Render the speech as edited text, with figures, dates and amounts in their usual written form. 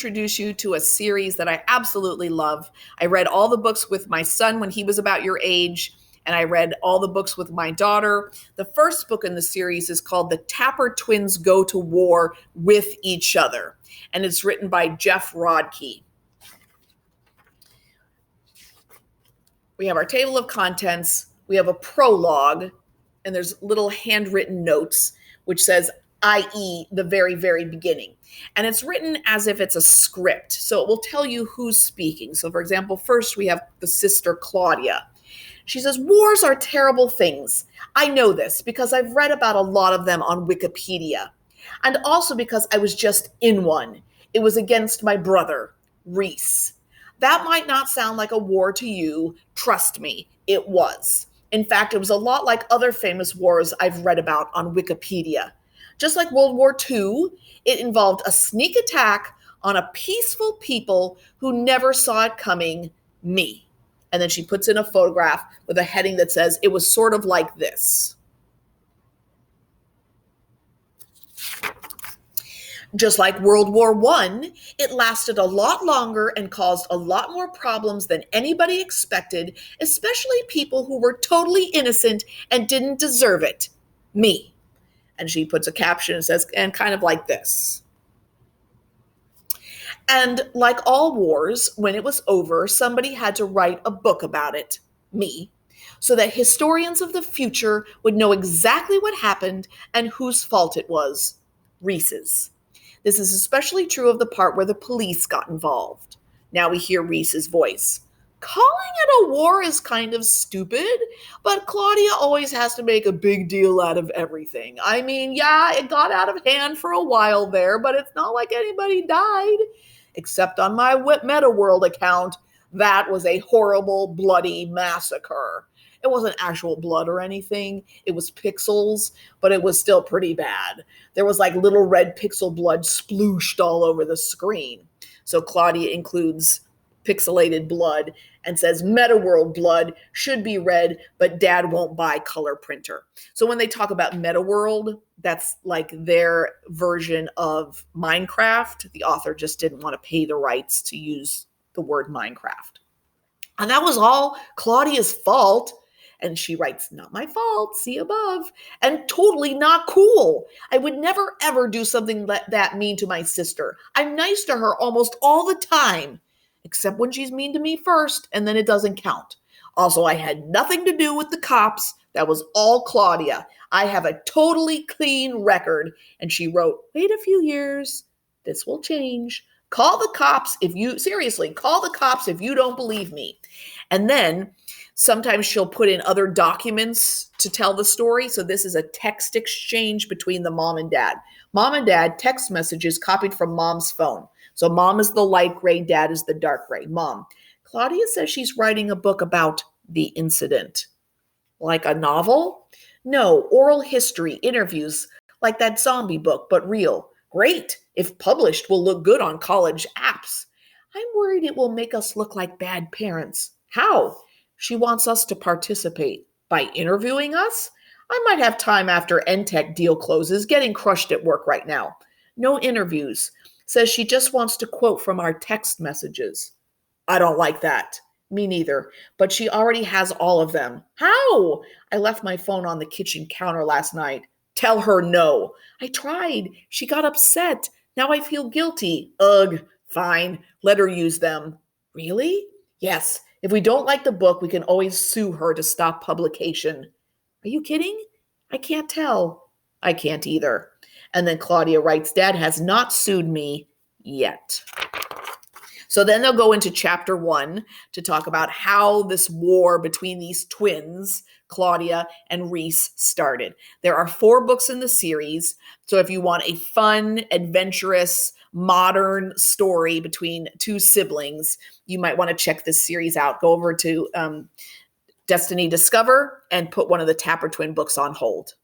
introduce you to a series that I absolutely love. I read all the books with my son when he was about your age, and I read all the books with my daughter. The first book in the series is called The Tapper Twins Go to War with Each Other, and it's written by Jeff Rodkey. We have our table of contents, we have a prologue, and there's little handwritten notes, which says, i.e. the very, very beginning. And it's written as if it's a script. So it will tell you who's speaking. So for example, first we have the sister Claudia. She says, wars are terrible things. I know this because I've read about a lot of them on Wikipedia. And also because I was just in one. It was against my brother, Reese. That might not sound like a war to you. Trust me, it was. In fact, it was a lot like other famous wars I've read about on Wikipedia. Just like World War II, it involved a sneak attack on a peaceful people who never saw it coming, me. And then she puts in a photograph with a heading that says, it was sort of like this. Just like World War I, it lasted a lot longer and caused a lot more problems than anybody expected, especially people who were totally innocent and didn't deserve it, me. And she puts a caption and says, and kind of like this. And like all wars, when it was over, somebody had to write a book about it, me, so that historians of the future would know exactly what happened and whose fault it was, Reese's. This is especially true of the part where the police got involved. Now we hear Reese's voice. Calling it a war is kind of stupid, but Claudia always has to make a big deal out of everything. I mean, yeah, it got out of hand for a while there, but it's not like anybody died. Except on my MetaWorld account, that was a horrible, bloody massacre. It wasn't actual blood or anything. It was pixels, but it was still pretty bad. There was like little red pixel blood splooshed all over the screen. So Claudia includes pixelated blood and says MetaWorld blood should be red, but dad won't buy color printer. So when they talk about MetaWorld, that's like their version of Minecraft. The author just didn't want to pay the rights to use the word Minecraft. And that was all Claudia's fault. And she writes, not my fault, see above, and totally not cool. I would never, ever do something that mean to my sister. I'm nice to her almost all the time, except when she's mean to me first, and then it doesn't count. Also, I had nothing to do with the cops. That was all Claudia. I have a totally clean record. And she wrote, wait a few years. This will change. Call the cops if you don't believe me. And then sometimes she'll put in other documents to tell the story. So this is a text exchange between the mom and dad. Mom and dad, text messages copied from mom's phone. So mom is the light gray, dad is the dark gray. Mom, Claudia says she's writing a book about the incident. Like a novel? No, oral history, interviews, like that zombie book, but real. Great. If published, will look good on college apps. I'm worried it will make us look like bad parents. How? She wants us to participate. By interviewing us? I might have time after NTech deal closes, getting crushed at work right now. No interviews. Says she just wants to quote from our text messages. I don't like that. Me neither. But she already has all of them. How? I left my phone on the kitchen counter last night. Tell her no. I tried. She got upset. Now I feel guilty. Ugh. Fine. Let her use them. Really? Yes. If we don't like the book, we can always sue her to stop publication. Are you kidding? I can't tell. I can't either. And then Claudia writes, Dad has not sued me yet. So then they'll go into chapter 1 to talk about how this war between these twins, Claudia and Reese, started. There are 4 books in the series. So if you want a fun, adventurous, modern story between 2 siblings, you might want to check this series out. Go over to Destiny Discover and put one of the Tapper Twin books on hold.